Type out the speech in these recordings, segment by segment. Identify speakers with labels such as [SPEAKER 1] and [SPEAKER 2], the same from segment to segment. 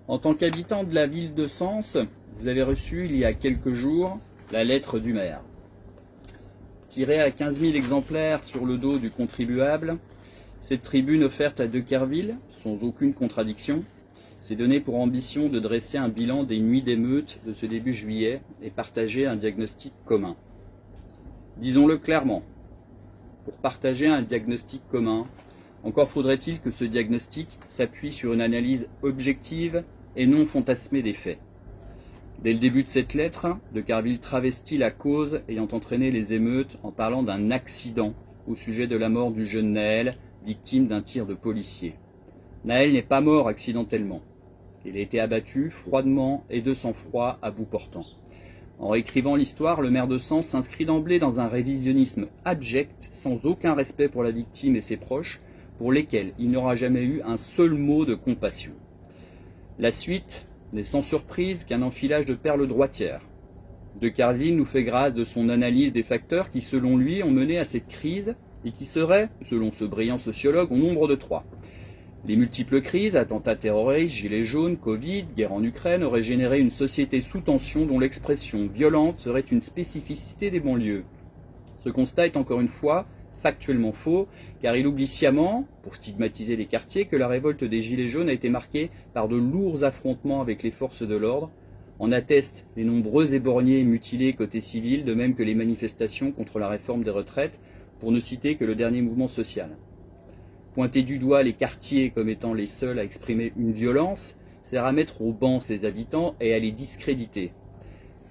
[SPEAKER 1] En tant qu'habitant de la ville de Sens, vous avez reçu il y a quelques jours la lettre du maire. Tirée à 15 000 exemplaires sur le dos du contribuable, cette tribune offerte à Deckerville, sans aucune contradiction, s'est donnée pour ambition de dresser un bilan des nuits d'émeutes de ce début juillet et partager un diagnostic commun. Disons-le clairement, pour partager un diagnostic commun, encore faudrait-il que ce diagnostic s'appuie sur une analyse objective et non fantasmée des faits. Dès le début de cette lettre, Deckerville travestit la cause ayant entraîné les émeutes en parlant d'un accident au sujet de la mort du jeune Naël, victime d'un tir de policier. Naël n'est pas mort accidentellement. Il a été abattu froidement et de sang-froid à bout portant. En réécrivant l'histoire, le maire de Sens s'inscrit d'emblée dans un révisionnisme abject, sans aucun respect pour la victime et ses proches, pour lesquels il n'aura jamais eu un seul mot de compassion. La suite n'est sans surprise qu'un enfilage de perles droitières. Deckerville nous fait grâce de son analyse des facteurs qui, selon lui, ont mené à cette crise et qui seraient, selon ce brillant sociologue, au nombre de 3. Les multiples crises, attentats terroristes, gilets jaunes, Covid, guerre en Ukraine, auraient généré une société sous tension dont l'expression violente serait une spécificité des banlieues. Ce constat est encore une fois factuellement faux, car il oublie sciemment, pour stigmatiser les quartiers, que la révolte des Gilets jaunes a été marquée par de lourds affrontements avec les forces de l'ordre. En attestent les nombreux éborgnés mutilés côté civil, de même que les manifestations contre la réforme des retraites, pour ne citer que le dernier mouvement social. Pointer du doigt les quartiers comme étant les seuls à exprimer une violence, c'est à mettre au ban ses habitants et à les discréditer.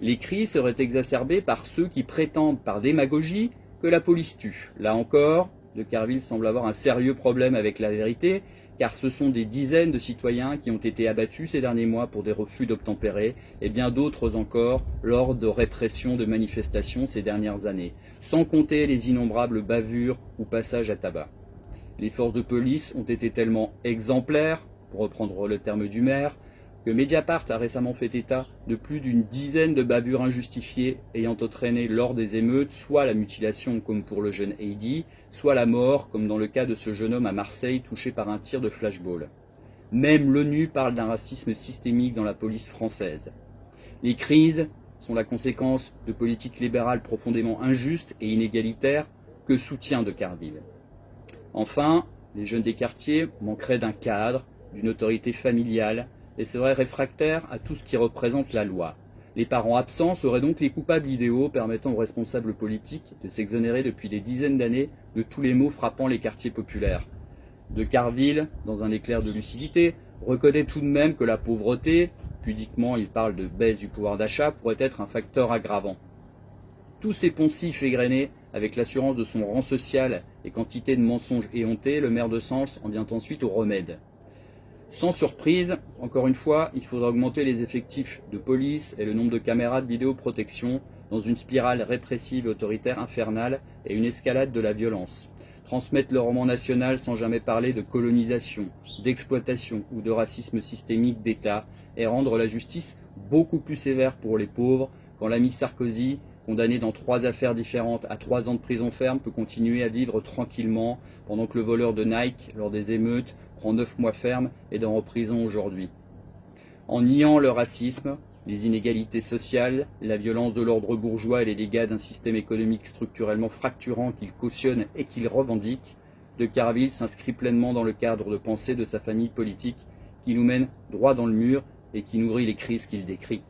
[SPEAKER 1] Les cris seraient exacerbés par ceux qui prétendent par démagogie que la police tue. Là encore, Deckerville semble avoir un sérieux problème avec la vérité, car ce sont des dizaines de citoyens qui ont été abattus ces derniers mois pour des refus d'obtempérer, et bien d'autres encore lors de répression de manifestations ces dernières années, sans compter les innombrables bavures ou passages à tabac. Les forces de police ont été tellement exemplaires, pour reprendre le terme du maire, que Mediapart a récemment fait état de plus d'une dizaine de bavures injustifiées ayant entraîné lors des émeutes soit la mutilation comme pour le jeune Heidi, soit la mort comme dans le cas de ce jeune homme à Marseille touché par un tir de flashball. Même l'ONU parle d'un racisme systémique dans la police française. Les crises sont la conséquence de politiques libérales profondément injustes et inégalitaires que soutient Deckerville. Enfin, les jeunes des quartiers manqueraient d'un cadre, d'une autorité familiale, et seraient réfractaires à tout ce qui représente la loi. Les parents absents seraient donc les coupables idéaux permettant aux responsables politiques de s'exonérer depuis des dizaines d'années de tous les maux frappant les quartiers populaires. Deckerville, dans un éclair de lucidité, reconnaît tout de même que la pauvreté, pudiquement il parle de baisse du pouvoir d'achat, pourrait être un facteur aggravant. Tous ces poncifs égrenés, avec l'assurance de son rang social et quantité de mensonges éhontés, le maire de Sens en vient ensuite au remède. Sans surprise, encore une fois, il faudra augmenter les effectifs de police et le nombre de caméras de vidéoprotection dans une spirale répressive et autoritaire infernale et une escalade de la violence. Transmettre le roman national sans jamais parler de colonisation, d'exploitation ou de racisme systémique d'État et rendre la justice beaucoup plus sévère pour les pauvres quand l'ami Sarkozy, condamné dans 3 affaires différentes à 3 ans de prison ferme, peut continuer à vivre tranquillement pendant que le voleur de Nike, lors des émeutes, prend 9 mois ferme et est en prison aujourd'hui. En niant le racisme, les inégalités sociales, la violence de l'ordre bourgeois et les dégâts d'un système économique structurellement fracturant qu'il cautionne et qu'il revendique, Deckerville s'inscrit pleinement dans le cadre de pensée de sa famille politique qui nous mène droit dans le mur et qui nourrit les crises qu'il décrit.